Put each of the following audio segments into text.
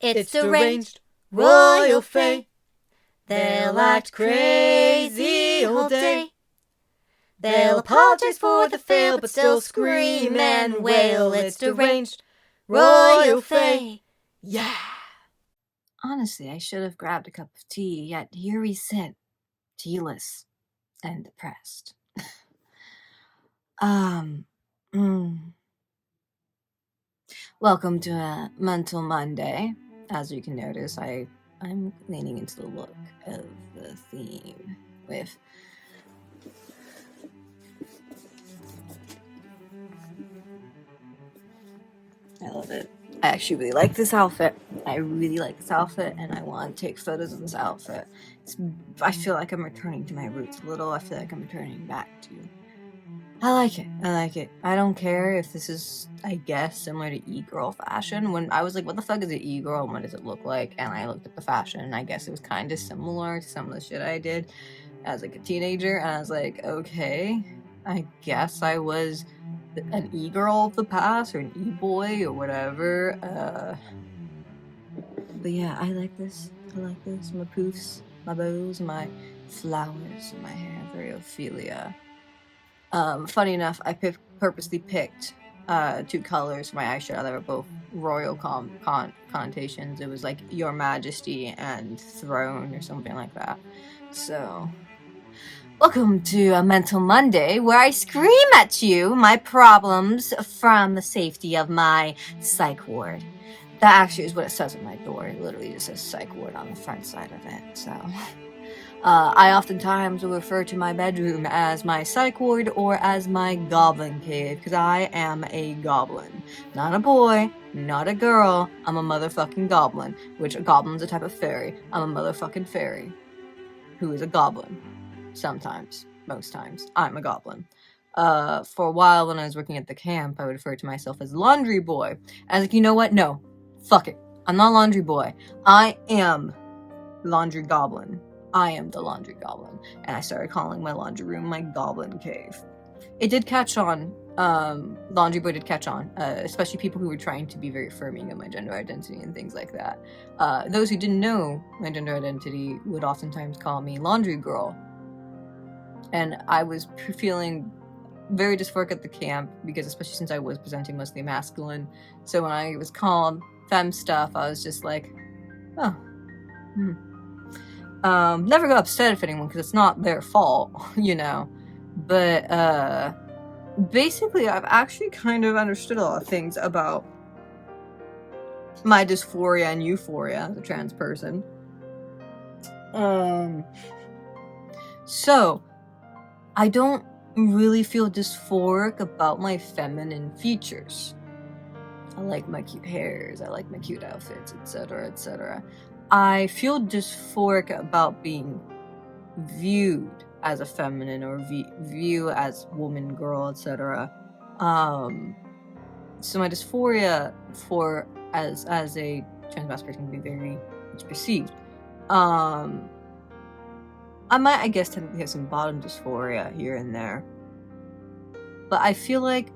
It's deranged, royal fae. They'll act crazy all day. They'll apologize for the fail, but still scream and wail. It's deranged, royal fae. Yeah! Honestly, I should have grabbed a cup of tea, yet here we sit, tealess and depressed. Welcome to a Mental Monday. As you can notice, I'm leaning into the look of the theme with I love it. I actually really like this outfit. I really like this outfit, and I want to take photos of this outfit. I feel like I'm returning to my roots a little. I feel like I'm returning back to... I like it. I don't care if this is, I guess, similar to e-girl fashion. When I was like, what the fuck is an e-girl and what does it look like? And I looked at the fashion, and I guess it was kind of similar to some of the shit I did as like a teenager. And I was like, okay, I guess I was an e-girl of the past or an e-boy or whatever. But yeah, I like this. My poofs, my bows, my flowers in my hair. Very Ophelia. Funny enough, I purposely picked two colors for my eyeshadow that were both royal connotations. It was like Your Majesty and Throne or something like that. So... welcome to a Mental Monday, where I scream at you my problems from the safety of my psych ward. That actually is what it says on my door. It literally just says psych ward on the front side of it, so... I oftentimes will refer to my bedroom as my psych ward or as my goblin cave, because I am a goblin. Not a boy, not a girl, I'm a motherfucking goblin, which a goblin's a type of fairy. I'm a motherfucking fairy, who is a goblin. Sometimes, most times, I'm a goblin. For a while when I was working at the camp, I would refer to myself as laundry boy. I was like, you know what? No. Fuck it. I'm not laundry boy. I am laundry goblin. I am the laundry goblin. And I started calling my laundry room my goblin cave. It did catch on. Laundry boy did catch on. Especially people who were trying to be very affirming of my gender identity and things like that. Those who didn't know my gender identity would oftentimes call me laundry girl. And I was feeling very dysphoric at the camp, because especially since I was presenting mostly masculine. So when I was called femme stuff, I was just like, oh. Never got upset if anyone, because it's not their fault, you know. But, basically, I've actually kind of understood a lot of things about my dysphoria and euphoria as a trans person. So... I don't really feel dysphoric about my feminine features. I like my cute hairs, I like my cute outfits, etc., etc. I feel dysphoric about being viewed as a feminine or view as woman, girl, etc. So my dysphoria as a trans person can be very much perceived. I might, I guess, technically have some bottom dysphoria here and there. But I feel like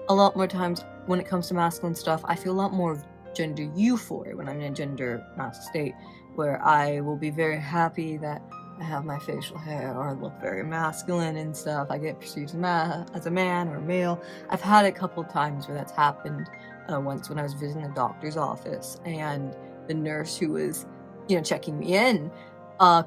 a lot more times when it comes to masculine stuff, I feel a lot more of gender euphoria when I'm in a gender masculine state, where I will be very happy that I have my facial hair or I look very masculine and stuff. I get perceived as a man or a male. I've had a couple times where that's happened. Once when I was visiting the doctor's office, and the nurse who was, checking me in,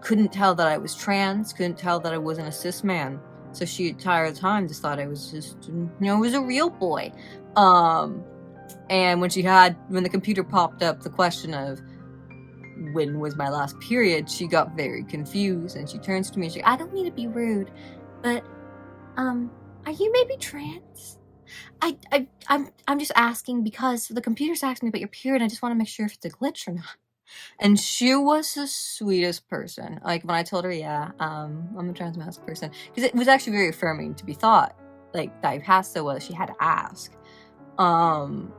couldn't tell that I was trans, couldn't tell that I wasn't a cis man. So she entire time just thought I was just, was a real boy. And when the computer popped up the question of when was my last period, she got very confused, and she turns to me and she's like, I don't mean to be rude, but, are you maybe trans? I'm just asking because the computer's asking me about your period, and I just want to make sure if it's a glitch or not. And she was the sweetest person. Like, when I told her, yeah, I'm a trans masc person. Because it was actually very affirming to be thought, like, that I passed so well, she had to ask. And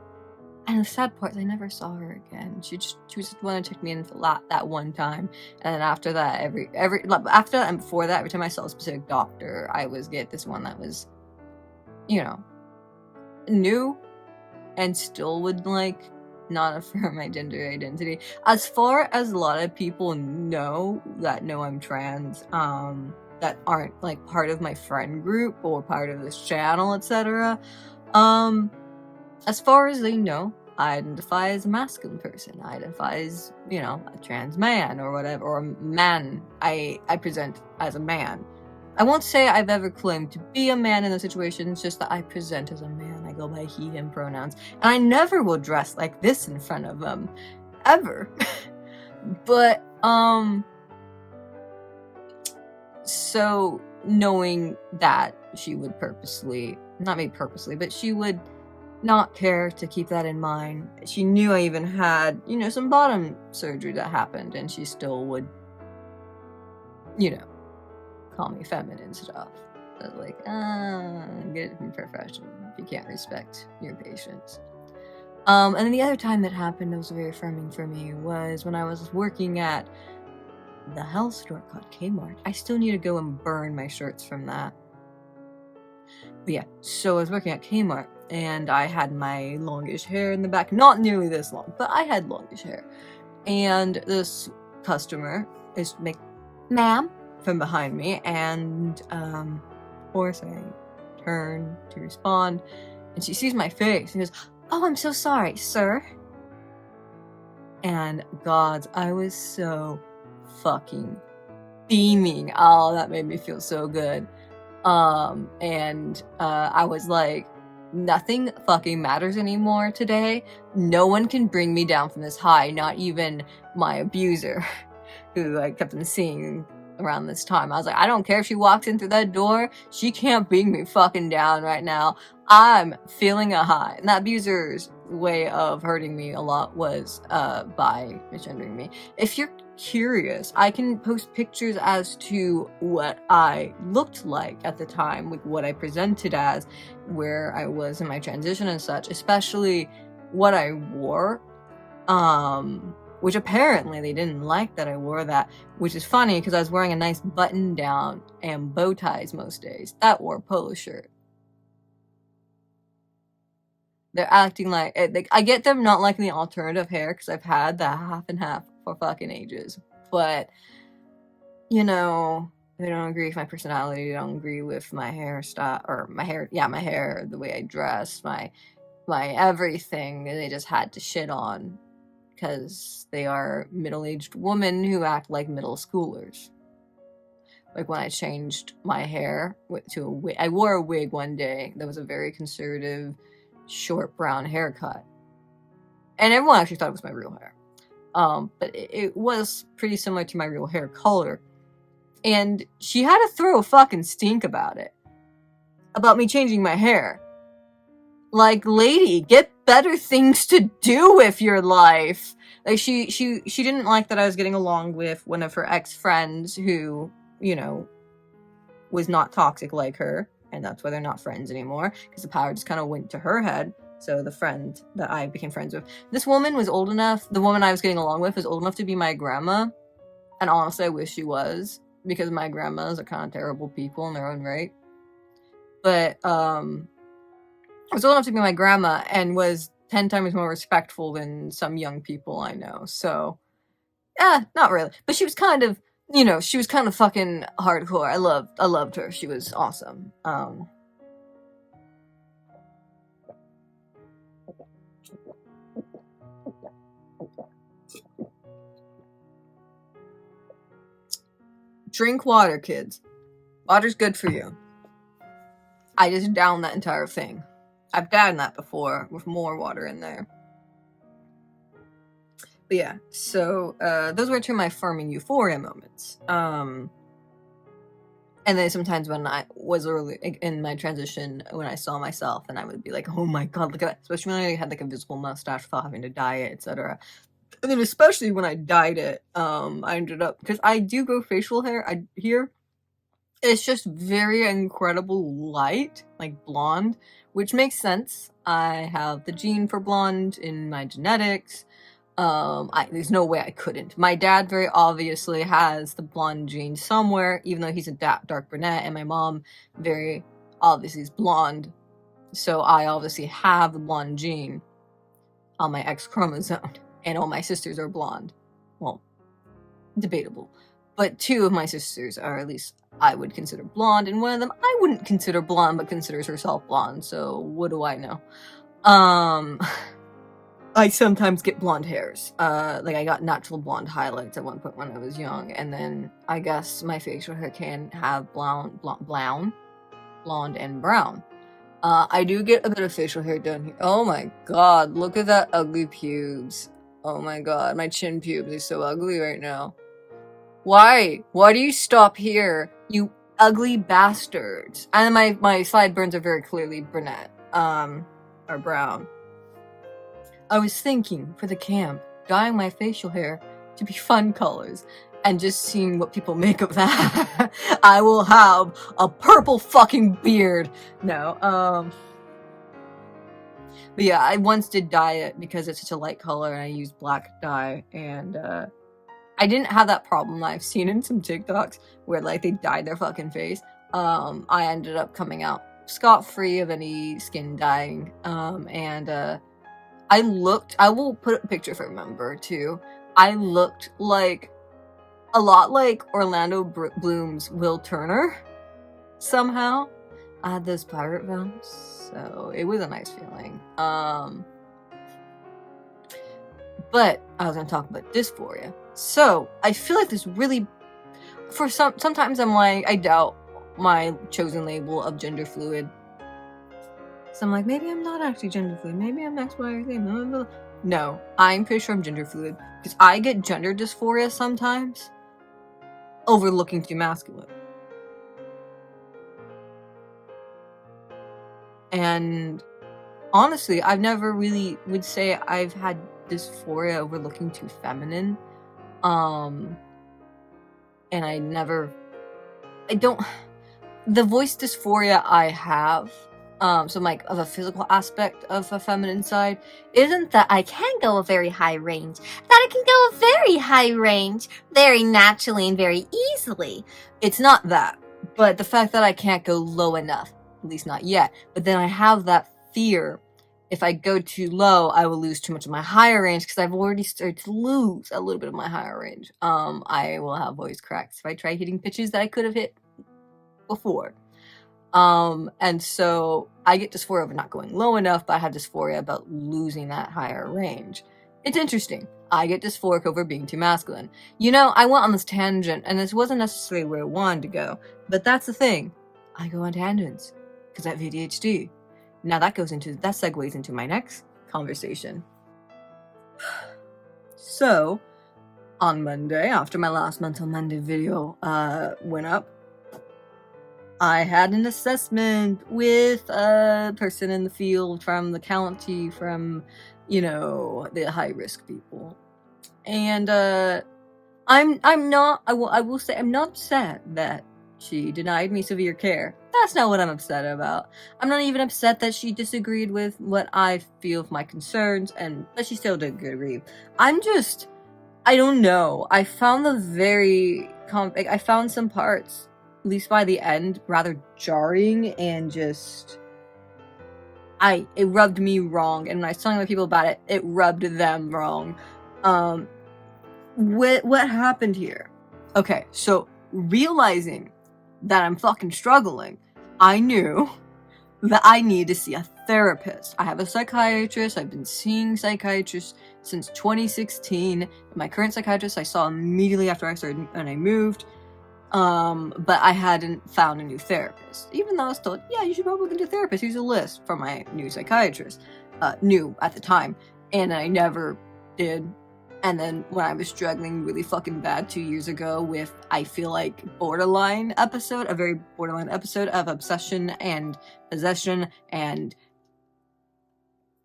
the sad part is I never saw her again. She was just wanting to check me in for that one time. And then after that, after that and before that, every time I saw a specific doctor, I was get this one that was, new, and still would, not affirm my gender identity. As far as a lot of people know I'm trans, that aren't like part of my friend group or part of this channel, etc. As far as they know, I identify as a masculine person. I identify as, you know, a trans man or whatever, or a man. I present as a man. I won't say I've ever claimed to be a man in those situations, just that I present as a man. I go by he, him pronouns. And I never will dress like this in front of them. Ever. But, so knowing that she would purposely, not maybe purposely, but she would not care to keep that in mind. She knew I even had, you know, some bottom surgery that happened, and she still would, you know, call me feminine stuff. I was like, get it from professional if you can't respect your patients. And then the other time that happened that was very affirming for me was when I was working at the health store called Kmart. I still need to go and burn my shirts from that. But yeah, so I was working at Kmart, and I had my longish hair in the back. Not nearly this long, but I had longish hair. And this customer is like, ma'am, from behind me, and of course I turn to respond, and she sees my face and goes, oh, I'm so sorry, sir. And gods, I was so fucking beaming. Oh, that made me feel so good. And I was like, nothing fucking matters anymore today. No one can bring me down from this high, not even my abuser, who I kept on seeing around this time. I was like, I don't care if she walks in through that door, she can't bring me fucking down right now. I'm feeling a high. And that abuser's way of hurting me a lot was by misgendering me. If you're curious, I can post pictures as to what I looked like at the time, like what I presented as, where I was in my transition and such, especially what I wore, which apparently they didn't like that I wore that, which is funny because I was wearing a nice button down and bow ties most days. That wore a polo shirt. They're acting like, I get them not liking the alternative hair because I've had that half and half for fucking ages. But, you know, they don't agree with my personality, they don't agree with my hairstyle, or my hair, the way I dress, my everything. They just had to shit on because they are middle-aged women who act like middle schoolers. Like when I changed my hair to a wig, I wore a wig one day that was a very conservative, short brown haircut, and everyone actually thought it was my real hair, but it was pretty similar to my real hair color, and she had to throw a fucking stink about it, about me changing my hair. Like, lady, get better things to do with your life. Like, she didn't like that I was getting along with one of her ex-friends who, you know, was not toxic like her. And that's why they're not friends anymore, because the power just kind of went to her head. So the friend that I became friends with, this woman was old enough, the woman I was getting along with was old enough to be my grandma. And honestly, I wish she was, because my grandmas are kind of terrible people in their own right. But, was old enough to be my grandma and was 10 times more respectful than some young people I know. So, not really. But she was kind of, you know, she was kind of fucking hardcore. I loved her. She was awesome. Drink water, kids. Water's good for you. I just downed that entire thing. I've done that before with more water in there. But yeah, so those were two of my affirming euphoria moments. And then sometimes when I was early in my transition, when I saw myself, and I would be like, oh my god, look at that. Especially when I had like a visible mustache without having to dye it, etc. And then especially when I dyed it, I ended up, because I do grow facial hair here. It's just very incredible light, like blonde, which makes sense. I have the gene for blonde in my genetics. There's no way I couldn't. My dad very obviously has the blonde gene somewhere, even though he's a dark brunette, and my mom very obviously is blonde. So I obviously have the blonde gene. on my X chromosome, and all my sisters are blonde. Well, debatable. But 2 of my sisters are, at least I would consider blonde, and one of them I wouldn't consider blonde, but considers herself blonde, so what do I know? I sometimes get blonde hairs. Like I got natural blonde highlights at one point when I was young, and then I guess my facial hair can have blonde and brown. I do get a bit of facial hair down here. Oh my god, look at that ugly pubes. Oh my god, my chin pubes are so ugly right now. Why? Why do you stop here? You ugly bastards. And my sideburns are very clearly brunette. Or brown. I was thinking, for the camp, dyeing my facial hair to be fun colors, and just seeing what people make of that. I will have a purple fucking beard! No, but yeah, I once did dye it because it's such a light color, and I used black dye, and, I didn't have that problem that I've seen in some TikToks where like they dyed their fucking face. I ended up coming out scot-free of any skin dyeing. I will put a picture if I remember too. I looked like a lot like Orlando Bloom's Will Turner somehow. I had those pirate vibes, so it was a nice feeling. But I was gonna talk about dysphoria. So I feel like this really, sometimes I'm like, I doubt my chosen label of gender fluid. So I'm like, maybe I'm not actually gender fluid. Maybe I'm X, Y, or Z. No, I'm pretty sure I'm gender fluid because I get gender dysphoria sometimes over looking too masculine. And honestly, I've never really would say I've had dysphoria over looking too feminine. And the voice dysphoria I have, so like of a physical aspect of a feminine side, isn't that I can go a very high range, that I can go a very high range, very naturally and very easily. It's not that, but the fact that I can't go low enough, at least not yet, but then I have that fear. If I go too low, I will lose too much of my higher range because I've already started to lose a little bit of my higher range. I will have voice cracks if I try hitting pitches that I could have hit before. And so I get dysphoria over not going low enough, but I have dysphoria about losing that higher range. It's interesting. I get dysphoric over being too masculine. You know, I went on this tangent, and this wasn't necessarily where I wanted to go, but that's the thing. I go on tangents because I have ADHD. Now that segues into my next conversation. So, on Monday, after my last Mental Monday video went up, I had an assessment with a person in the field from the county, from, you know, the high-risk people. And I will say I'm not upset that she denied me severe care. That's not what I'm upset about. I'm not even upset that she disagreed with what I feel of my concerns, but she still did agree. I don't know. I found I found some parts, at least by the end, rather jarring and just... it rubbed me wrong, and when I was telling other people about it, it rubbed them wrong. What happened here? Okay, so realizing that I'm fucking struggling, I knew that I needed to see a therapist. I have a psychiatrist. I've been seeing psychiatrists since 2016. My current psychiatrist I saw immediately after when I moved. But I hadn't found a new therapist. Even though I was told, yeah, you should probably go to a therapist. Here's a list from my new psychiatrist. New at the time. And I never did. And then when I was struggling really fucking bad 2 years ago with, I feel like, a very borderline episode of obsession and possession, and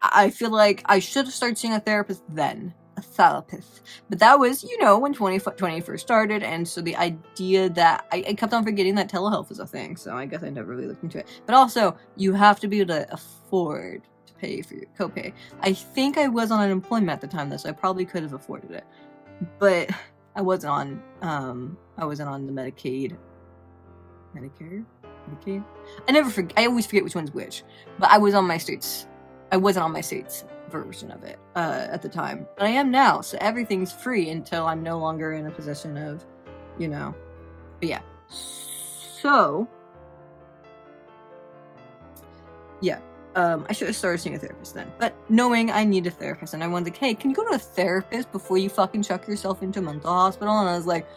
I feel like I should have started seeing a therapist then. A therapist. But that was, you know, when 2020 first started, and so the idea that I kept on forgetting that telehealth was a thing, so I guess I never really looked into it. But also, you have to be able to afford to pay for your copay. I think I was on unemployment at the time, though, so I probably could have afforded it. But I wasn't on the Medicare? I always forget which one's which. But I was on my state's I wasn't on my state's version of it at the time, but I am now, so everything's free until I'm no longer in a position of, you know. But yeah, so yeah, I should have started seeing a therapist then. But knowing I need a therapist, and I wanted like, hey, can you go to a therapist before you fucking chuck yourself into a mental hospital? And I was like,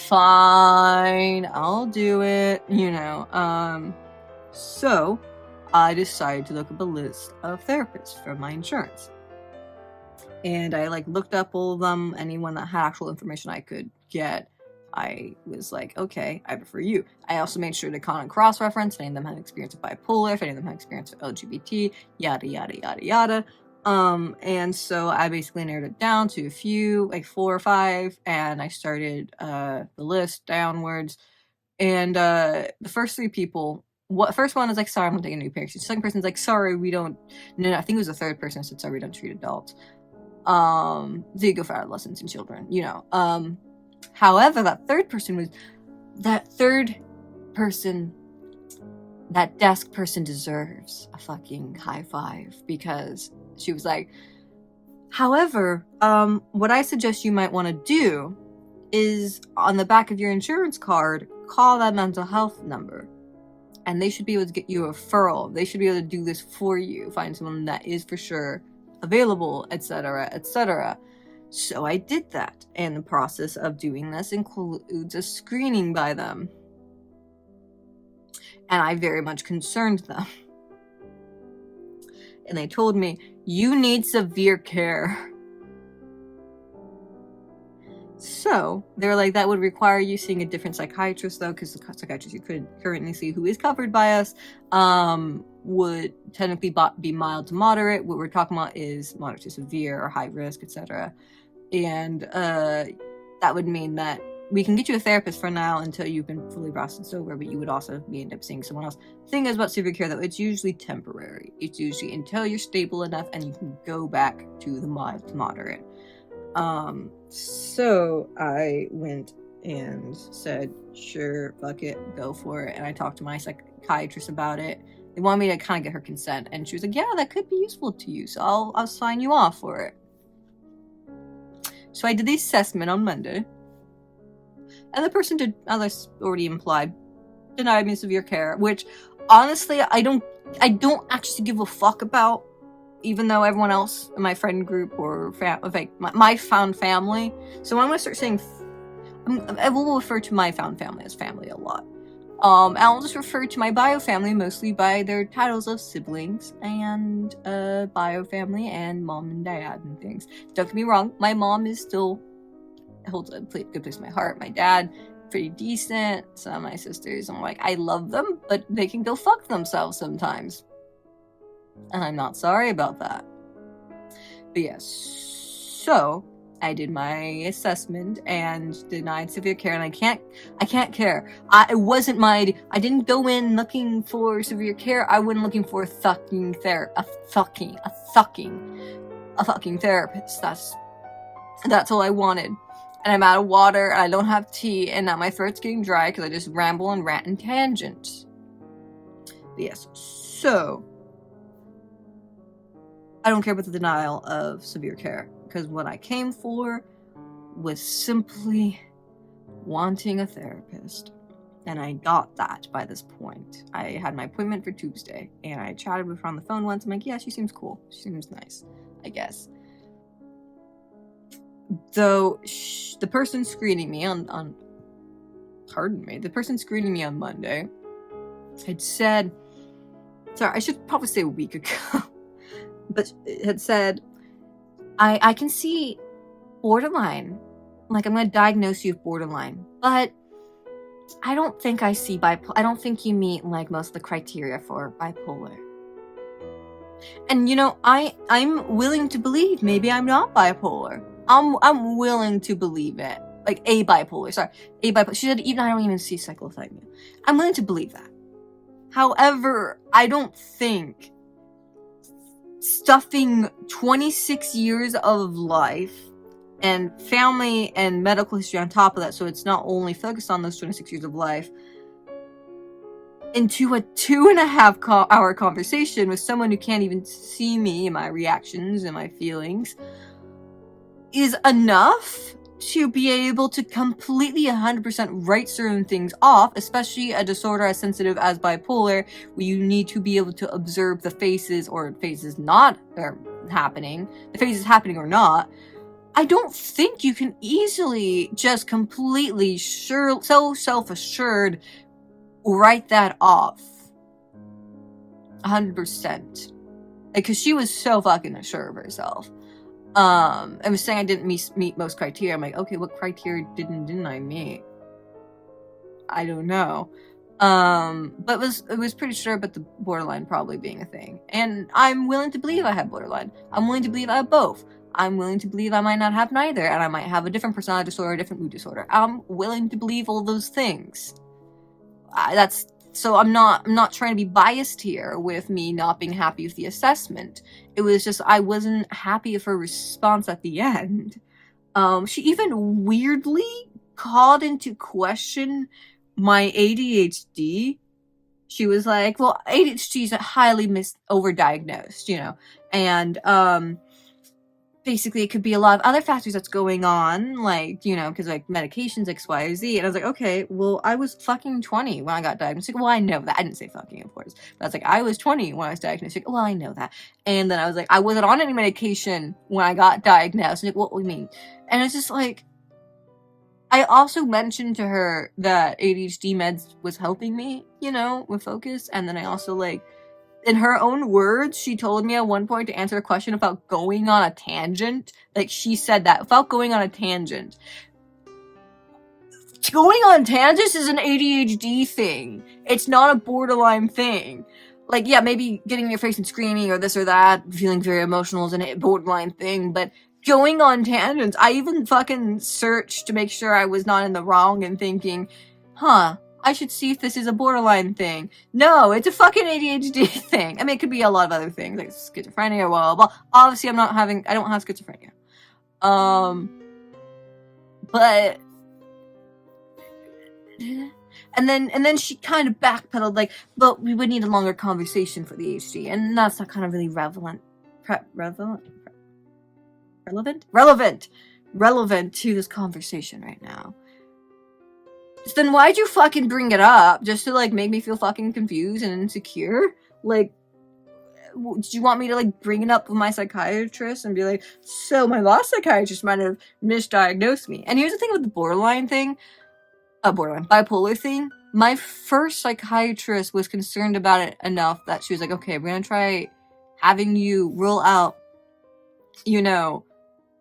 fine, I'll do it, you know. So I decided to look up a list of therapists from my insurance. And I like looked up all of them, anyone that had actual information I could get. I was like, okay, I prefer you. I also made sure to con and cross-reference if any of them had experience with bipolar, if any of them had experience with LGBT, yada, yada, yada, yada. And so I basically narrowed it down to a few, like 4 or 5, and I started the list downwards. And the first 3 people, first one is like, sorry, I'm not taking new patients. The second person's like, sorry, we don't, no, I think it was the third person who said, sorry, we don't treat adults. So you go for adolescents and children, you know. However, that third person, that desk person deserves a fucking high five, because she was like, however, what I suggest you might want to do is on the back of your insurance card, call that mental health number, and they should be able to get you a referral. They should be able to do this for you, find someone that is for sure available, etc., etc. So I did that, and the process of doing this includes a screening by them. And I very much concerned them. And they told me, you need severe care. So they're like, that would require you seeing a different psychiatrist, though, because the psychiatrist you could currently see who is covered by us would technically be mild to moderate. What we're talking about is moderate to severe or high risk, etc. And that would mean that we can get you a therapist for now until you've been fully processed over, but you would also end up seeing someone else. The thing is about severe care, though, it's usually temporary. It's usually until you're stable enough and you can go back to the mild to moderate. So I went and said, sure, fuck it, go for it. And I talked to my psychiatrist about it. They wanted me to kind of get her consent, and she was like, yeah, that could be useful to you, so I'll sign you off for it. So I did the assessment on Monday, and the person did, as I already implied, denied me severe care, which honestly I don't actually give a fuck about, even though everyone else in my friend group or my found family. So I'm gonna start saying, I will refer to my found family as family a lot. I'll just refer to my bio family mostly by their titles of siblings and bio family and mom and dad and things. Don't get me wrong, my mom is still holds a good place in my heart. My dad, pretty decent. Some of my sisters, I'm like, I love them, but they can go fuck themselves sometimes. And I'm not sorry about that. But yes, so I did my assessment and denied severe care, and I can't care. I didn't go in looking for severe care. I went looking for a fucking therapist. That's all I wanted. And I'm out of water, and I don't have tea, and now my throat's getting dry because I just ramble and rant and tangent. But yes, so I don't care about the denial of severe care, because what I came for was simply wanting a therapist. And I got that by this point. I had my appointment for Tuesday, and I chatted with her on the phone once. I'm like, yeah, she seems cool. She seems nice, I guess. Though the person screening me on Monday had said, sorry, I should probably say a week ago, but it had said, I can see borderline. Like, I'm going to diagnose you with borderline. But I don't think I see bipolar. I don't think you meet, like, most of the criteria for bipolar. And, you know, I'm willing to believe maybe I'm not bipolar. I'm willing to believe it. Like, bipolar. She said, I don't even see cyclothymia. I'm willing to believe that. However, I don't think stuffing 26 years of life and family and medical history on top of that, so it's not only focused on those 26 years of life, into a 2.5-hour conversation with someone who can't even see me and my reactions and my feelings is enough to be able to completely 100% write certain things off, especially a disorder as sensitive as bipolar, where you need to be able to observe the phases or phases not happening, the phases happening or not. I don't think you can easily just completely so self-assured write that off 100%. Like, cause she was so fucking assured of herself. I was saying I didn't meet most criteria. I'm like, okay, what criteria didn't I meet? I don't know. But it was pretty sure about the borderline probably being a thing. And I'm willing to believe I have borderline. I'm willing to believe I have both. I'm willing to believe I might not have neither, and I might have a different personality disorder, a different mood disorder. I'm willing to believe all those things. So I'm not trying to be biased here with me not being happy with the assessment. It was just I wasn't happy with her response at the end. She even weirdly called into question my ADHD. She was like, well, ADHD is highly overdiagnosed, you know, and basically it could be a lot of other factors that's going on, like, you know, because like medications X, Y, or Z. And I was like, okay, well, I was fucking 20 when I got diagnosed. Like, well, I know that. I didn't say fucking, of course, but I was like, I was 20 when I was diagnosed. Like, well, I know that. And then I was like, I wasn't on any medication when I got diagnosed. Like, what do you mean? And it's just like, I also mentioned to her that ADHD meds was helping me, you know, with focus. And then I also, like, in her own words, she told me at one point to answer a question about going on a tangent. Like, she said that, about going on a tangent. Going on tangents is an ADHD thing. It's not a borderline thing. Like, yeah, maybe getting in your face and screaming or this or that, feeling very emotional is a borderline thing, but going on tangents, I even fucking searched to make sure I was not in the wrong and thinking, huh, I should see if this is a borderline thing. No, it's a fucking ADHD thing. I mean, it could be a lot of other things, like schizophrenia, blah, blah, blah. Obviously, I don't have schizophrenia. But... And then she kind of backpedaled, like, but we would need a longer conversation for the ADHD, and that's not kind of really relevant to this conversation right now. So then why'd you fucking bring it up? Just to, like, make me feel fucking confused and insecure? Like, did you want me to, like, bring it up with my psychiatrist and be like, so my last psychiatrist might have misdiagnosed me? And here's the thing with the bipolar thing. My first psychiatrist was concerned about it enough that she was like, okay, we're gonna try having you rule out, you know,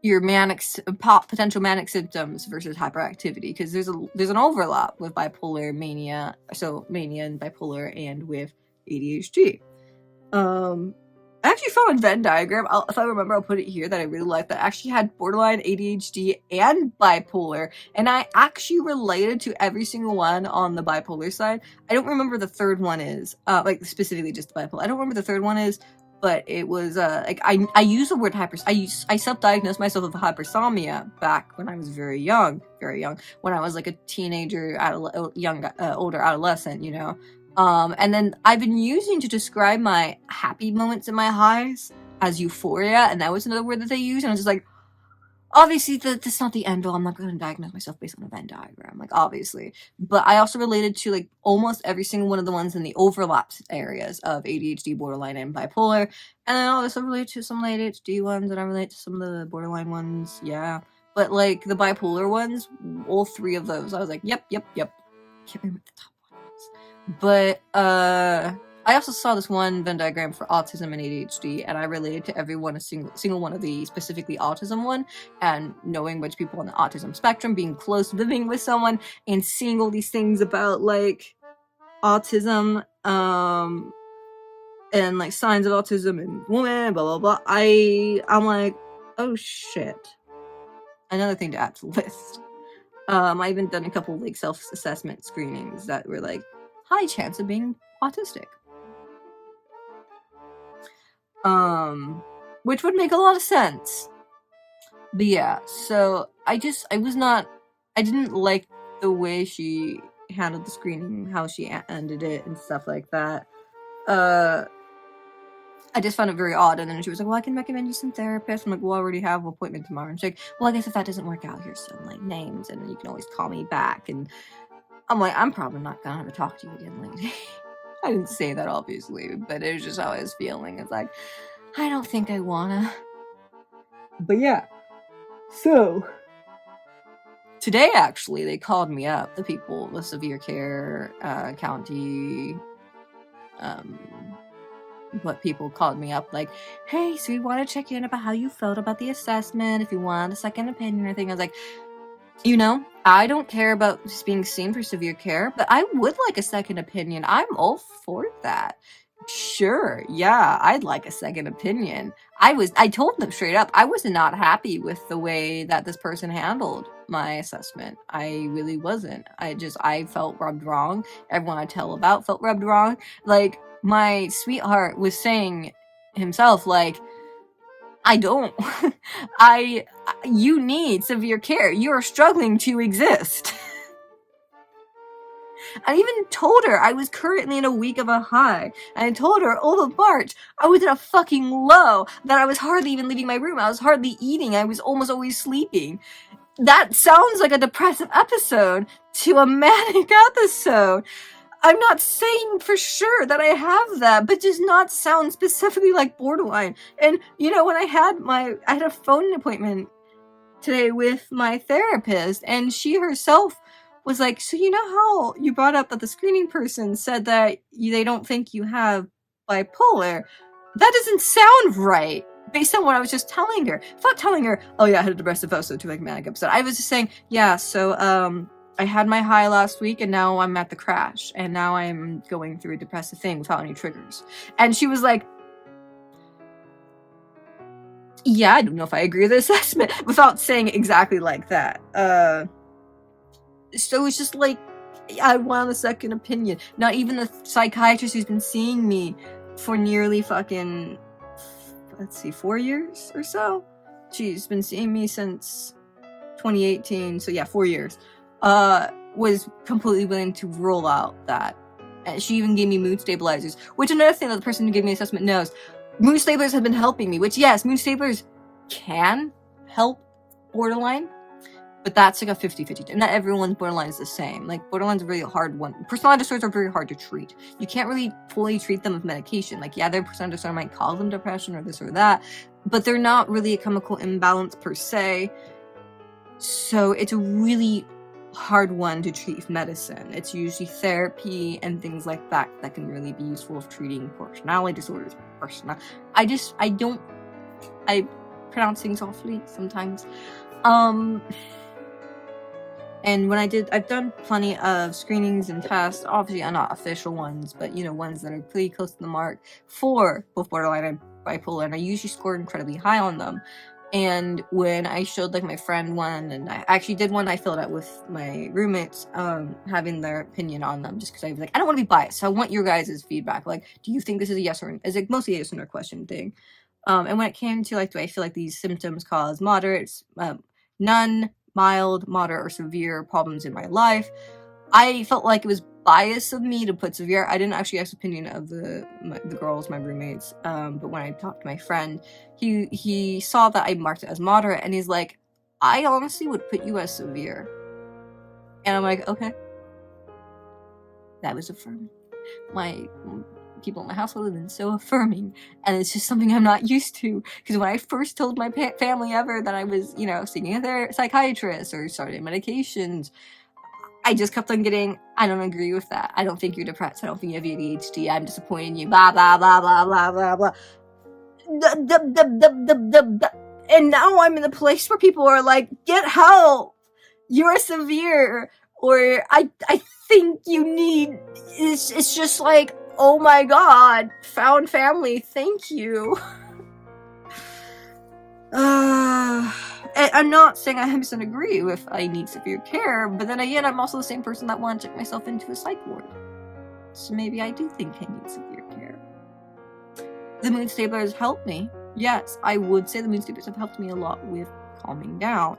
your potential manic symptoms versus hyperactivity, because there's an overlap with bipolar mania, so mania and bipolar, and with ADHD. I actually found a Venn diagram, if I remember I'll put it here, that I really like, that actually had borderline, ADHD, and bipolar, and I actually related to every single one on the bipolar side. I don't remember the third one is, like specifically just the bipolar. I don't remember the third one is, but it was, like, I use the word I self-diagnosed myself with hypersomnia back when I was very young, when I was like a teenager, older adolescent, you know. And then I've been using to describe my happy moments and my highs as euphoria, and that was another word that they use, and I was just like, obviously, that's not the end all. I'm not going to diagnose myself based on a Venn diagram, like, obviously. But I also related to, like, almost every single one of the ones in the overlap areas of ADHD, borderline, and bipolar. And then I also relate to some of the ADHD ones, and I relate to some of the borderline ones, yeah. But, like, the bipolar ones, all three of those, I was like, yep. Can't remember the top one was. But, I also saw this one Venn diagram for autism and ADHD, and I related to every one, a single one of the specifically autism one, and knowing which people on the autism spectrum, being close living with someone, and seeing all these things about, like, autism, and, like, signs of autism in women, blah, blah, blah. I'm like, oh shit. Another thing to add to the list. I even done a couple, like, self-assessment screenings that were, like, high chance of being autistic. Which would make a lot of sense. But yeah, so I didn't like the way she handled the screening, how she ended it, and stuff like that. I just found it very odd. And then she was like, well, I can recommend you some therapists. I'm like, well, I already have an appointment tomorrow. And she's like, well, I guess if that doesn't work out, here's some like names, and you can always call me back. And I'm like, I'm probably not gonna ever talk to you again, lady. I didn't say that, obviously, but it was just how I was feeling. It's like, I don't think I wanna. But yeah. So today, actually, they called me up, the people, the severe care county, what people called me up, like, hey, so we want to check in about how you felt about the assessment, if you want a second opinion or anything. I was like, you know, I don't care about just being seen for severe care, but I would like a second opinion. I'm all for that. Sure, yeah, I'd like a second opinion. I told them straight up, I was not happy with the way that this person handled my assessment. I really wasn't. I felt rubbed wrong. Everyone I tell about felt rubbed wrong. Like, my sweetheart was saying himself, like, I don't. You need severe care. You are struggling to exist. I even told her I was currently in a week of a high. And I told her all of March I was in a fucking low, that I was hardly even leaving my room. I was hardly eating. I was almost always sleeping. That sounds like a depressive episode to a manic episode. I'm not saying for sure that I have that, but does not sound specifically like borderline. And, you know, when I had a phone appointment today with my therapist, and she herself was like, so you know how you brought up that the screening person said that they don't think you have bipolar? That doesn't sound right, based on what I was just telling her. Without telling her, oh yeah, I had a depressive episode too, like manic episode. I was just saying, yeah, so, I had my high last week, and now I'm at the crash, and now I'm going through a depressive thing without any triggers. And she was like, yeah, I don't know if I agree with the assessment, without saying it exactly like that. So it's just like, I want a second opinion. Not even the psychiatrist who's been seeing me for nearly fucking, 4 years or so? She's been seeing me since 2018, so yeah, 4 years. Was completely willing to roll out that. And she even gave me mood stabilizers, which another thing that the person who gave me the assessment knows. Mood stabilizers have been helping me, which yes, mood stabilizers can help borderline, but that's like a 50-50. And not everyone's borderline is the same. Like, borderline's a really hard one. Personality disorders are very hard to treat. You can't really fully treat them with medication. Like, yeah, their personality disorder might cause them depression or this or that, but they're not really a chemical imbalance per se. So it's a really hard one to treat with medicine. It's usually therapy and things like that that can really be useful of treating personality disorders. I pronounce things awfully sometimes. And when I've done plenty of screenings and tests, obviously not official ones, but you know, ones that are pretty close to the mark for both borderline and bipolar, and I usually scored incredibly high on them. And when I showed like my friend one, and I actually did one I filled out with my roommates, having their opinion on them, just because I was like, I don't want to be biased, so I want your guys' feedback. Like, do you think this is a yes or no? It's like mostly a yes or no question thing. And when it came to like, do I feel like these symptoms cause moderates, none, mild, moderate, or severe problems in my life, I felt like it was bias of me to put severe. I didn't actually ask opinion of the girls, my roommates, but when I talked to my friend, he saw that I marked it as moderate, and he's like, I honestly would put you as severe. And I'm like, okay. That was affirming. My people in my household have been so affirming, and it's just something I'm not used to, because when I first told my family ever that I was, you know, seeing a psychiatrist or starting medications, I just kept on getting, I don't agree with that. I don't think you're depressed. I don't think you have ADHD. I'm disappointed in you. Blah, blah, blah, blah, blah, blah, blah. And now I'm in a place where people are like, get help. You're severe. Or I think you need, it's just like, oh my God, found family. Thank you. I'm not saying I 100% agree with I need severe care, but then again, I'm also the same person that wants to check myself into a psych ward. So maybe I do think I need severe care. The mood stabilizers helped me. Yes, I would say the mood stabilizers have helped me a lot with calming down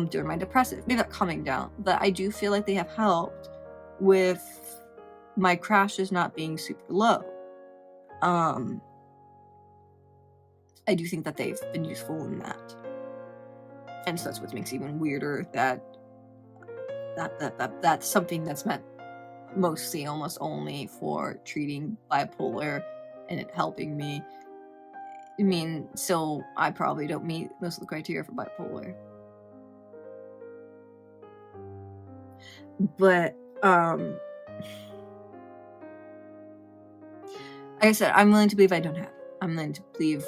during my depressive. Maybe not calming down, but I do feel like they have helped with my crashes not being super low. I do think that they've been useful in that. And so that's what makes it even weirder that's something that's meant mostly, almost only for treating bipolar and it helping me. I mean, so I probably don't meet most of the criteria for bipolar. But, like I said, I'm willing to believe I don't have it. I'm willing to believe...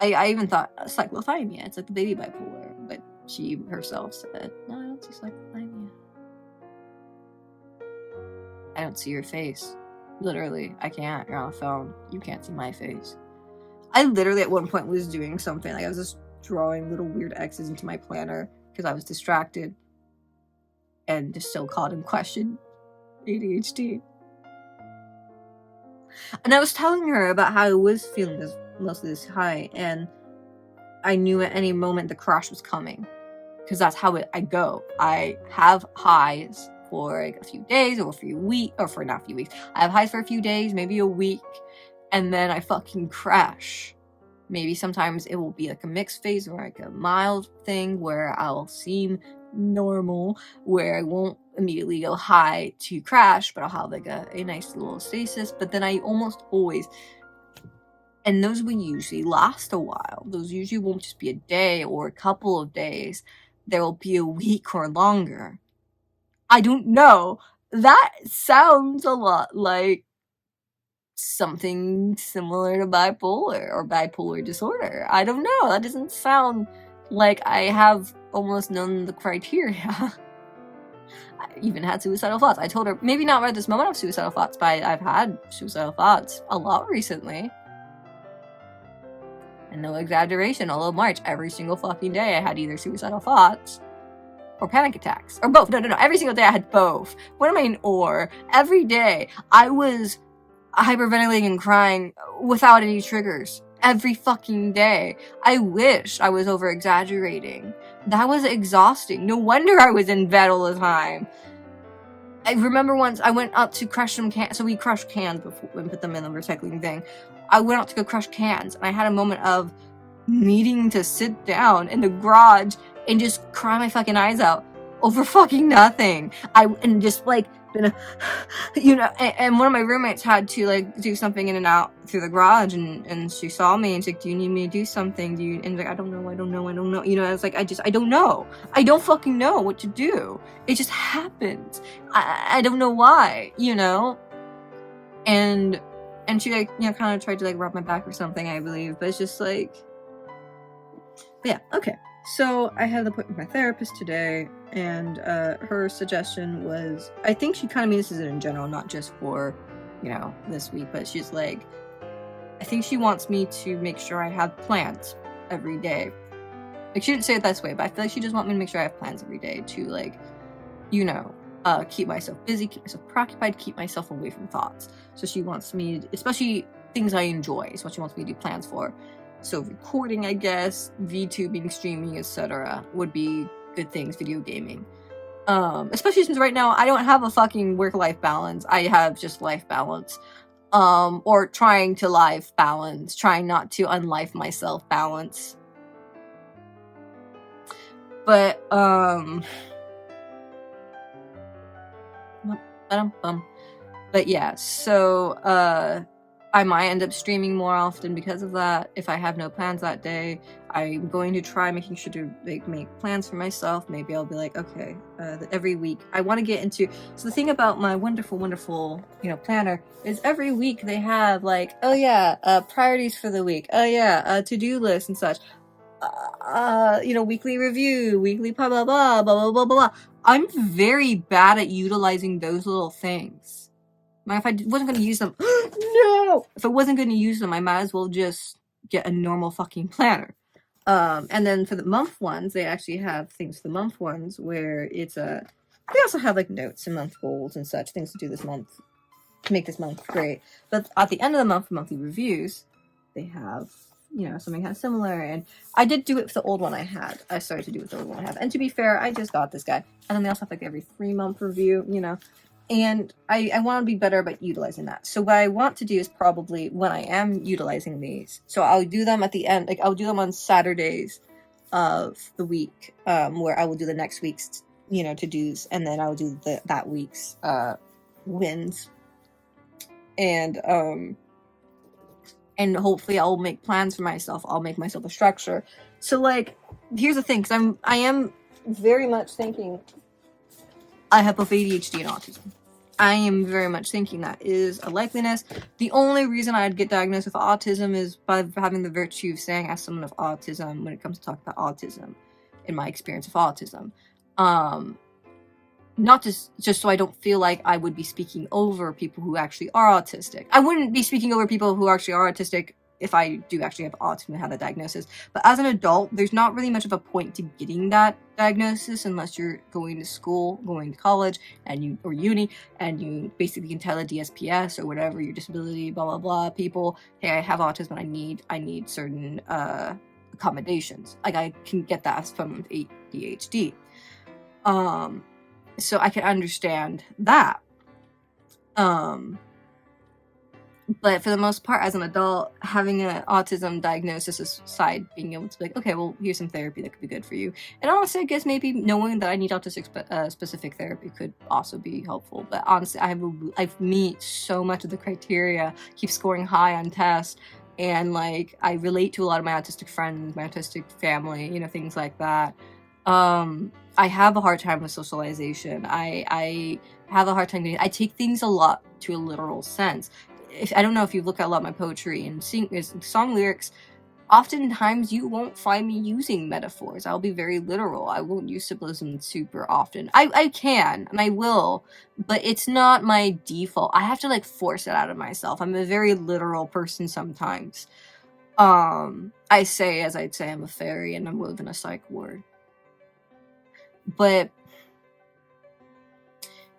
I even thought cyclothymia. It's like the baby bipolar. But she herself said, no, I don't see cyclothymia. I don't see your face. Literally, I can't. You're on the phone. You can't see my face. I literally at one point was doing something. Like I was just drawing little weird X's into my planner because I was distracted and just still called in question ADHD. And I was telling her about how I was feeling this mostly this high, and I knew at any moment the crash was coming because that's how I go. I have highs for like a few days or a few weeks, or for not a few weeks. I have highs for a few days, maybe a week, and then I fucking crash. Maybe sometimes it will be like a mixed phase or like a mild thing where I'll seem normal, where I won't immediately go high to crash, but I'll have like a nice little stasis. But then I almost always, and those will usually last a while. Those usually won't just be a day or a couple of days. There will be a week or longer. I don't know. That sounds a lot like something similar to bipolar or bipolar disorder. I don't know. That doesn't sound like I have almost known the criteria. I even had suicidal thoughts. I told her, maybe not right this moment I have suicidal thoughts, but I've had suicidal thoughts a lot recently. And no exaggeration, all of March, every single fucking day I had either suicidal thoughts or panic attacks. Or both. No. Every single day I had both. What am I in or? Every day I was hyperventilating and crying without any triggers. Every fucking day. I wish I was over exaggerating. That was exhausting. No wonder I was in bed all the time. I remember once I went up to crush some cans. So we crushed cans before we put them in the recycling thing. I went out to go crush cans, and I had a moment of needing to sit down in the garage and just cry my fucking eyes out over fucking nothing. And just like, you know, and one of my roommates had to like do something in and out through the garage, and she saw me and she's like, do you need me to do something? And like, I don't know. You know, I was like, I don't know. I don't fucking know what to do. It just happens. I don't know why, you know? And she like, you know, kind of tried to like rub my back or something, I believe, but it's just like, yeah, okay. So I had an appointment with my therapist today, and her suggestion was, I think she kind of means this in general, not just for, you know, this week, but she's like, I think she wants me to make sure I have plans every day. Like, she didn't say it this way, but I feel like she just wants me to make sure I have plans every day to, like, you know, keep myself busy, keep myself preoccupied, keep myself away from thoughts. So she wants me, especially things I enjoy, is what she wants me to do plans for. So recording, I guess, VTubing, streaming, etc. would be good things, video gaming. Especially since right now I don't have a fucking work-life balance. I have just life balance. Or trying to life balance, trying not to unlife myself balance. But, but yeah, so, I might end up streaming more often because of that. If I have no plans that day, I'm going to try making sure to like make plans for myself. Maybe I'll be like, okay, every week I want to get into. So the thing about my wonderful, you know, planner is every week they have like, oh yeah, priorities for the week. Oh yeah, to-do list and such. You know, weekly review, weekly blah blah blah blah blah blah blah. I'm very bad at utilizing those little things. If I wasn't going to use them, no! If I wasn't going to use them, I might as well just get a normal fucking planner. And then for the month ones, they actually have things for the month ones where it's they also have like notes and month goals and such, things to do this month, to make this month great. But at the end of the month, for monthly reviews, they have, you know, something kind of similar. And I did do it with the old one I had. I started to do it with the old one I have. And to be fair, I just got this guy. And then they also have like every 3-month review, you know. And I want to be better about utilizing that. So what I want to do is probably when I am utilizing these, so I'll do them at the end, like I'll do them on Saturdays of the week, where I will do the next week's, to-dos, and then I'll do that week's wins. And hopefully I'll make plans for myself. I'll make myself a structure. So like, here's the thing, because I am very much thinking I have both ADHD and autism. I am very much thinking that is a likeliness. The only reason I'd get diagnosed with autism is by having the virtue of saying as someone of autism when it comes to talking about autism, in my experience of autism. Not just so I don't feel like I would be speaking over people who actually are autistic. I wouldn't be speaking over people who actually are autistic if I do actually have autism and have that diagnosis. But as an adult, there's not really much of a point to getting that diagnosis unless you're going to school, going to college, or uni, and you basically can tell a DSPS or whatever your disability, blah blah blah, people, hey, I have autism, I need certain accommodations. Like I can get that from ADHD. So I can understand that. But for the most part, as an adult, having an autism diagnosis aside, being able to be like, okay, well, here's some therapy that could be good for you. And honestly, I guess maybe knowing that I need autistic specific therapy could also be helpful. But honestly, I meet so much of the criteria, keep scoring high on tests, and like I relate to a lot of my autistic friends, my autistic family, things like that. I have a hard time with socialization. I have a hard time I take things a lot to a literal sense. I don't know if you look at a lot of my poetry and song lyrics, oftentimes you won't find me using metaphors. I'll be very literal. I won't use symbolism super often. I can, and I will, but it's not my default. I have to like force it out of myself. I'm a very literal person sometimes. I say, as I'd say, I'm a fairy and I'm living a psych ward. But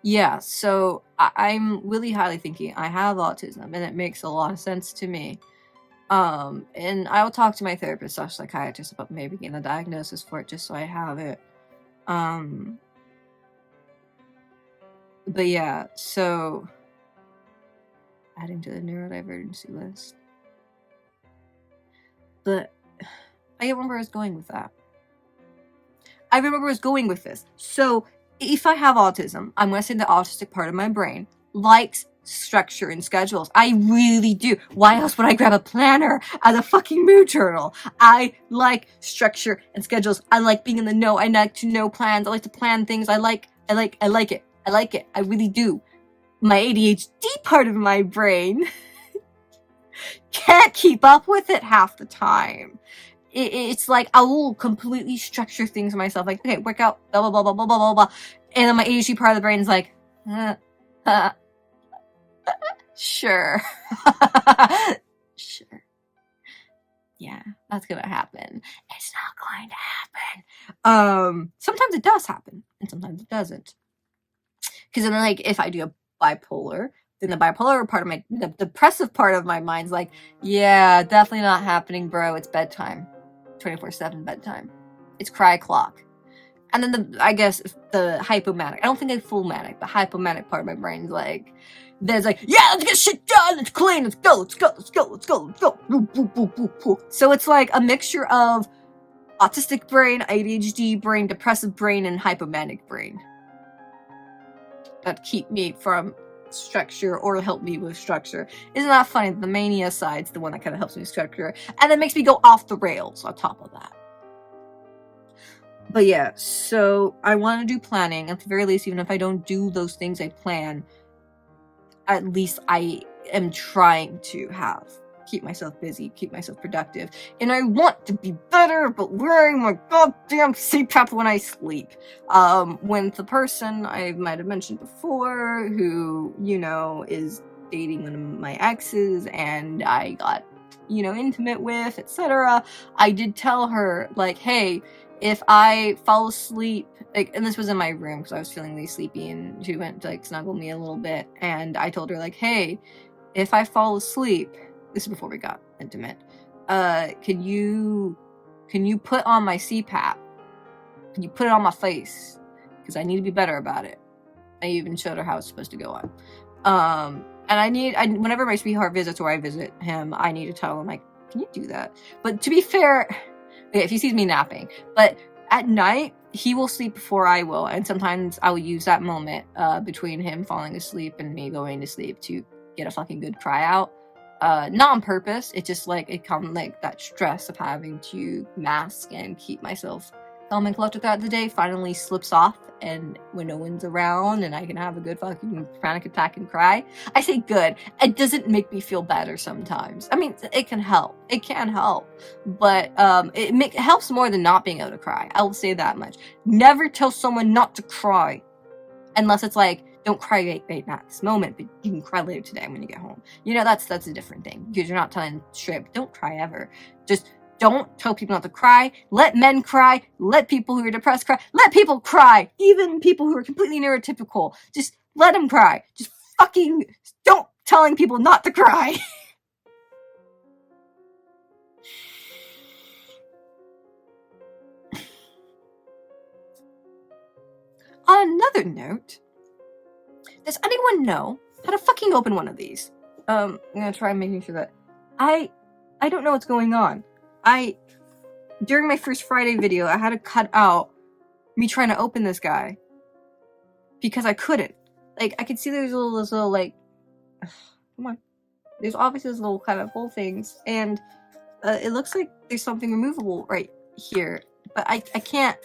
yeah, so I'm really highly thinking I have autism, and it makes a lot of sense to me. And I'll talk to my therapist or psychiatrist about maybe getting a diagnosis for it just so I have it. But yeah, so adding to the neurodivergency list. But I don't remember where I was going with that. I remember where I was going with this. So if I have autism, I'm going to say the autistic part of my brain likes structure and schedules. I really do. Why else would I grab a planner as a fucking mood journal? I like structure and schedules. I like being in the know. I like to know plans. I like to plan things. I like it. I really do. My ADHD part of my brain can't keep up with it half the time. It's like I will completely structure things myself. Like, okay, work out, blah, blah, blah, blah, blah, blah, blah. And then my ADHD part of the brain is like, sure. Sure. Yeah, that's gonna happen. It's not going to happen. Sometimes it does happen, and sometimes it doesn't. Because then, like, if I do a bipolar, then the bipolar part of the depressive part of my mind's like, yeah, definitely not happening, bro. It's bedtime. 24/7 bedtime. It's cry clock. And then I guess the hypomanic. I don't think it's full manic, but hypomanic part of my brain's like, there's like, yeah, let's get shit done. Let's clean. Let's go. So it's like a mixture of autistic brain, ADHD brain, depressive brain, and hypomanic brain that keep me from structure or help me with structure. Isn't that funny? The mania side's the one that kind of helps me with structure, and it makes me go off the rails on top of that. But yeah, so I want to do planning. At the very least, even if I don't do those things I plan, at least I am trying to keep myself busy, keep myself productive. And I want to be better about wearing my goddamn CPAP when I sleep. When the person I might have mentioned before, who, is dating one of my exes and I got, intimate with, etc., I did tell her, like, hey, if I fall asleep, like, and this was in my room because I was feeling really sleepy, and she went to, like, snuggle me a little bit, and I told her, like, hey, if I fall asleep, this is before we got intimate, can you put on my CPAP? Can you put it on my face? Because I need to be better about it. I even showed her how it's supposed to go on. And whenever my sweetheart visits or I visit him, I need to tell him, like, can you do that? But to be fair, okay, if he sees me napping, but at night, he will sleep before I will, and sometimes I will use that moment between him falling asleep and me going to sleep to get a fucking good cry out. Not on purpose, it's just like, it comes like that stress of having to mask and keep myself calm and collected throughout the day finally slips off, and when no one's around and I can have a good fucking panic attack and cry. I say good, it doesn't make me feel better sometimes. I mean, it can help, but it helps more than not being able to cry. I will say that much. Never tell someone not to cry, unless it's like, don't cry right now at this moment, but you can cry later today when you get home. You know, that's a different thing, because you're not telling straight, don't cry ever. Just don't tell people not to cry. Let men cry. Let people who are depressed cry. Let people cry. Even people who are completely neurotypical. Just let them cry. Just fucking don't telling people not to cry. On another note, does anyone know how to fucking open one of these? I'm gonna try making sure that I don't know what's going on. During my first Friday video, I had to cut out me trying to open this guy because I couldn't. Like, I could see there's this little like, come on. There's obviously this little kind of hole things, and it looks like there's something removable right here, but I can't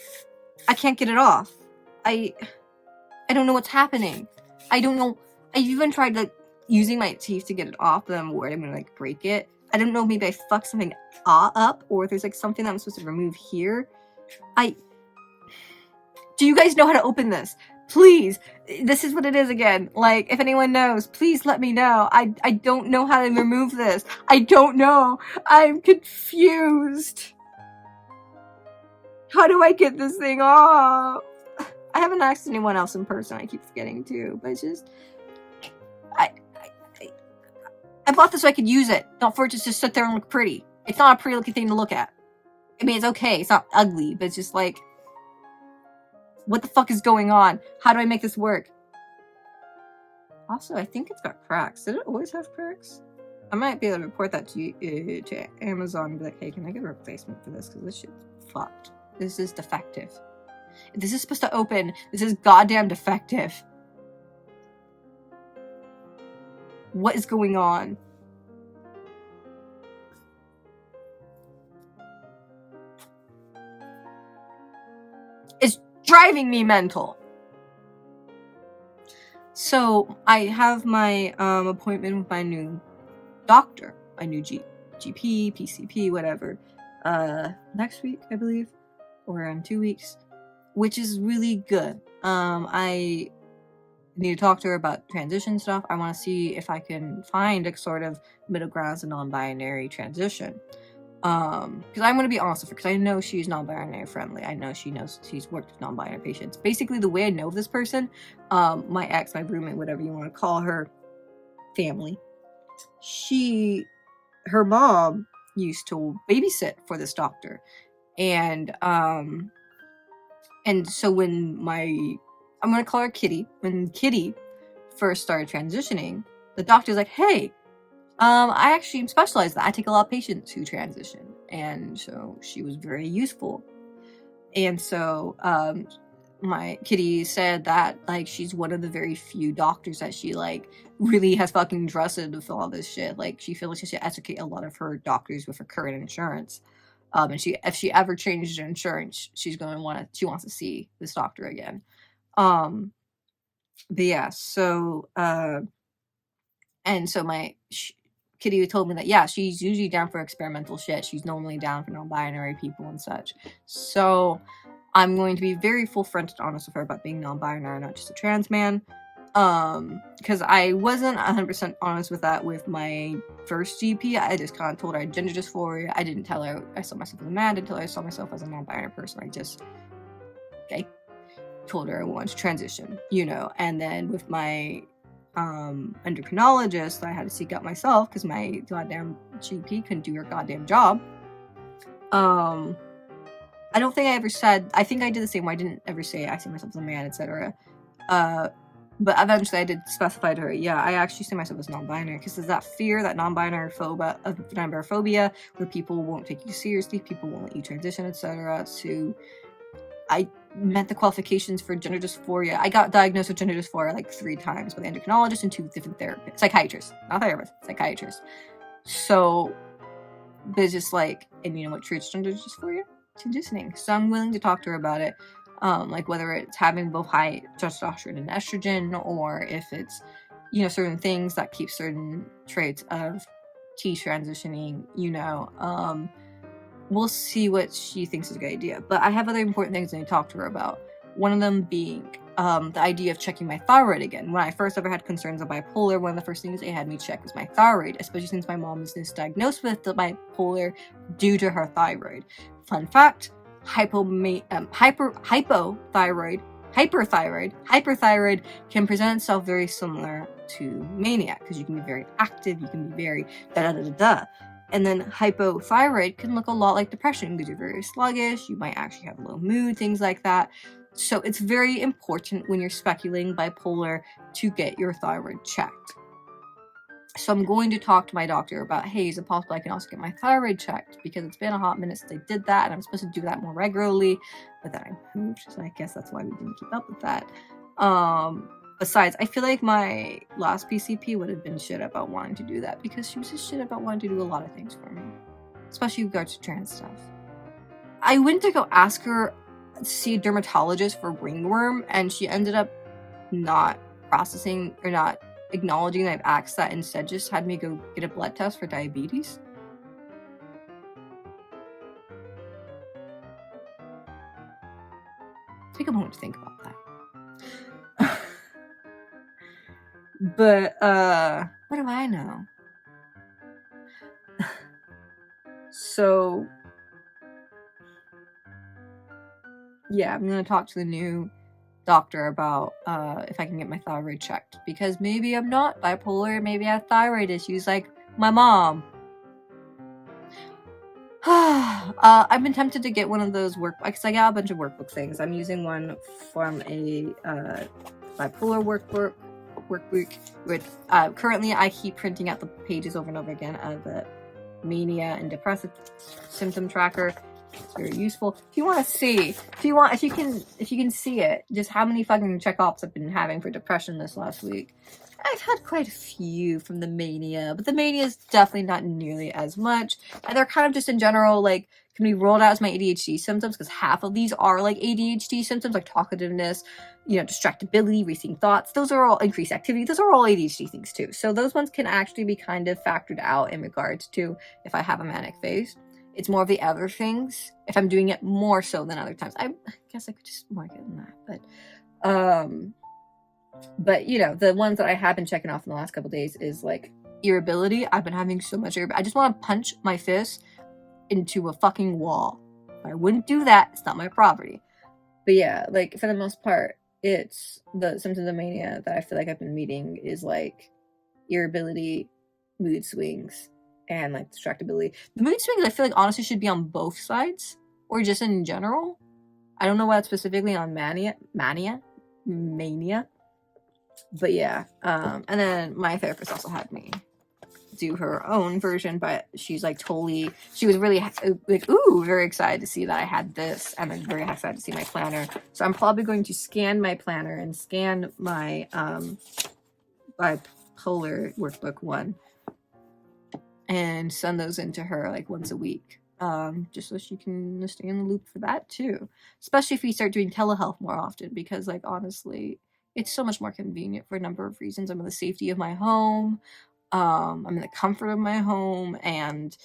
get it off. I don't know what's happening. I don't know. I've even tried like using my teeth to get it off, but I'm worried I'm gonna like break it. I don't know, maybe I fucked something up, or if there's like something that I'm supposed to remove here. Do you guys know how to open this? Please, this is what it is again. Like, if anyone knows, please let me know. I don't know how to remove this. I don't know. I'm confused. How do I get this thing off? I haven't asked anyone else in person. I keep forgetting to, but it's just, I bought this so I could use it, not for it to just sit there and look pretty. It's not a pretty looking thing to look at. I mean, it's okay. It's not ugly, but it's just like, what the fuck is going on? How do I make this work? Also, I think it's got cracks. Did it always have cracks? I might be able to report that to Amazon and be like, hey, can I get a replacement for this? Because this shit's fucked. This is defective. If this is supposed to open, this is goddamn defective. What is going on? It's driving me mental. So I have my appointment with my new doctor, my new GP, PCP, whatever, next week, I believe, or in 2 weeks, which is really good. I need to talk to her about transition stuff. I want to see if I can find a sort of middle ground as a non-binary transition. Because I'm going to be honest with her, because I know she's non-binary friendly. I know she's worked with non-binary patients. Basically, the way I know this person, my ex, my roommate, whatever you want to call her, family, her mom used to babysit for this doctor. And so when I'm going to call her Kitty. When Kitty first started transitioning, the doctor's like, hey, I actually specialize in that. I take a lot of patients who transition. And so she was very useful. And so my Kitty said that, like, she's one of the very few doctors that she, like, really has fucking trusted with all this shit. Like, she feels like she should educate a lot of her doctors with her current insurance. And if she ever changes her insurance, she wants to see this doctor again. But yeah, so, and so Kitty told me that, yeah, she's usually down for experimental shit. She's normally down for non-binary people and such. So I'm going to be very full-fronted honest with her about being non-binary, not just a trans man. Because I wasn't 100% honest with that with my first GP. I just kind of told her I had gender dysphoria. I didn't tell her I saw myself as a man until I saw myself as a non-binary person. I just, told her I wanted to transition, and then with my endocrinologist, I had to seek out myself because my goddamn GP couldn't do her goddamn job. I don't think I ever said, I think I did the same way. I didn't ever say I see myself as a man, etc. But eventually I did specify to her, yeah, I actually see myself as non-binary, because there's that fear, that non-binary phobia, where people won't take you seriously, people won't let you transition, etc. So I met the qualifications for gender dysphoria. I got diagnosed with gender dysphoria like 3 times by the endocrinologist and 2 different therapists, psychiatrists, not therapists, psychiatrists. So there's just like, and you know what treats gender dysphoria? Transitioning. So I'm willing to talk to her about it. Like whether it's having both high testosterone and estrogen, or if it's, you know, certain things that keep certain traits of T transitioning, you know. We'll see what she thinks is a good idea. But I have other important things I need to talk to her about. One of them being the idea of checking my thyroid again. When I first ever had concerns of bipolar, one of the first things they had me check was my thyroid, especially since my mom was misdiagnosed with the bipolar due to her thyroid. Fun fact, hyperthyroid can present itself very similar to mania, because you can be very active, you can be very da-da-da-da-da. And then hypothyroid can look a lot like depression, because you're very sluggish, you might actually have low mood, things like that. So it's very important when you're speculating bipolar to get your thyroid checked. So I'm going to talk to my doctor about, hey, is it possible I can also get my thyroid checked? Because it's been a hot minute since I did that, and I'm supposed to do that more regularly, but then I moved, so I guess that's why we didn't keep up with that. Besides, I feel like my last PCP would have been shit about wanting to do that, because she was just shit about wanting to do a lot of things for me, especially with regards to trans stuff. I went to go ask her to see a dermatologist for ringworm, and she ended up not processing or not acknowledging that I've asked that, instead just had me go get a blood test for diabetes. Take a moment to think about that. But what do I know? So yeah, I'm gonna talk to the new doctor about if I can get my thyroid checked, because maybe I'm not bipolar, maybe I have thyroid issues like my mom. I've been tempted to get one of those workbooks, because I got a bunch of workbook things. I'm using one from a bipolar workbook with currently I keep printing out the pages over and over again of the mania and depressive symptom tracker. It's very useful. If you want to see, if you can see it, just how many fucking check-offs I've been having for depression this last week. I've had quite a few from the mania, but the mania is definitely not nearly as much. And they're kind of just in general, like, can be rolled out as my ADHD symptoms, because half of these are like ADHD symptoms, like talkativeness, you know, distractibility, racing thoughts. Those are all increased activity. Those are all ADHD things too. So those ones can actually be kind of factored out in regards to if I have a manic phase. It's more of the other things, if I'm doing it more so than other times. I guess I could just mark it in that. But you know, the ones that I have been checking off in the last couple days is like irritability. I've been having so much irritability. I just want to punch my fist into a fucking wall. If I wouldn't do that, it's not my property. But yeah, like for the most part, it's the symptoms of mania that I feel like I've been meeting is like irritability, mood swings, and like distractibility. The mood swings I feel like honestly should be on both sides, or just in general. I don't know why it's specifically on mania. But yeah, and then my therapist also had me do her own version, but she's like totally, she was really like, ooh, very excited to see that I had this, and then very excited to see my planner. So I'm probably going to scan my planner and scan my bipolar workbook one and send those into her like once a week, just so she can stay in the loop for that too, especially if we start doing telehealth more often, because like honestly it's so much more convenient for a number of reasons. I'm in the safety of my home, I'm in the comfort of my home, and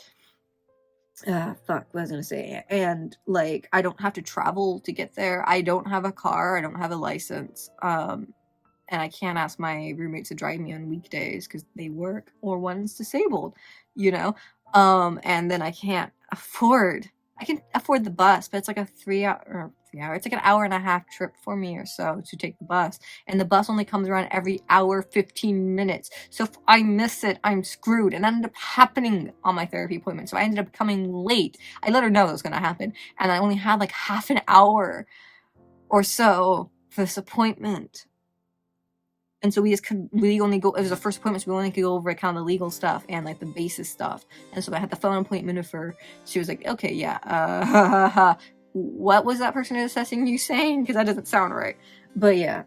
fuck, what was I gonna say? And like, I don't have to travel to get there. I don't have a car. I don't have a license. And I can't ask my roommates to drive me on weekdays because they work, or one's disabled, you know? And then I can afford the bus, but it's like a 3 hour, it's like an hour and a half trip for me or so to take the bus. And the bus only comes around every hour, 15 minutes. So if I miss it, I'm screwed. And that ended up happening on my therapy appointment. So I ended up coming late. I let her know that was going to happen. And I only had like half an hour or so for this appointment. And so we only go, it was the first appointment, so we only could go over kind of the legal stuff and like the basis stuff. And so I had the phone appointment with her. She was like, okay, yeah, what was that person assessing you saying? Because that doesn't sound right. But yeah,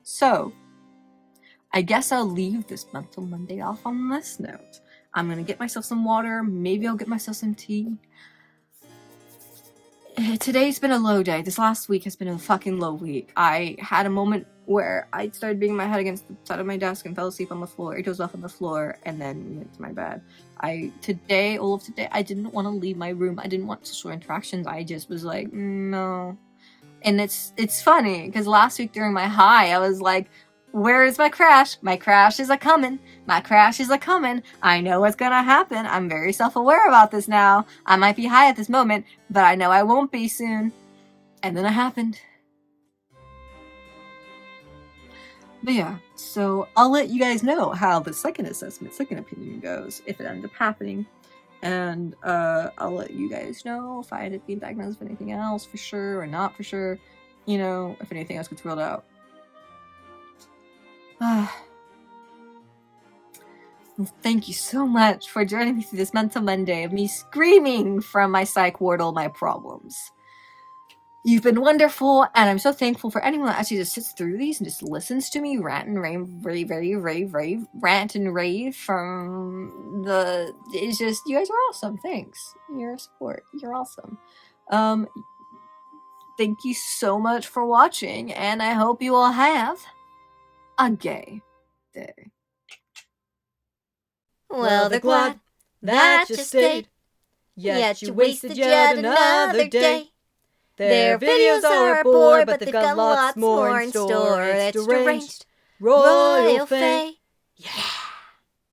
so I guess I'll leave this Mental Monday off on this note. I'm gonna get myself some water, maybe I'll get myself some tea. Today's been a low day. This last week has been a fucking low week. I had a moment where I started banging my head against the side of my desk and fell asleep on the floor. It dozed off on the floor and then went to my bed. All of today, I didn't want to leave my room. I didn't want social interactions. I just was like, no. And it's funny, because last week during my high, I was like, where is my crash? My crash is a-coming. My crash is a-coming. I know what's gonna happen. I'm very self-aware about this now. I might be high at this moment, but I know I won't be soon. And then it happened. But yeah, so I'll let you guys know how the second opinion goes, if it ends up happening. And I'll let you guys know if I had been diagnosed with anything else for sure or not for sure. You know, if anything else gets ruled out. Well, thank you so much for joining me through this Mental Monday of me screaming from my psych ward all my problems. You've been wonderful, and I'm so thankful for anyone that actually just sits through these and just listens to me rant and rave from the... It's just, you guys are awesome. Thanks. Your support. You're awesome. Thank you so much for watching, and I hope you all have a gay day. Well, they're glad that you stayed, yet you wasted yet another day. Their videos are a bore, but they've got lots more in store. It's Deranged, Royal Fae. Yeah.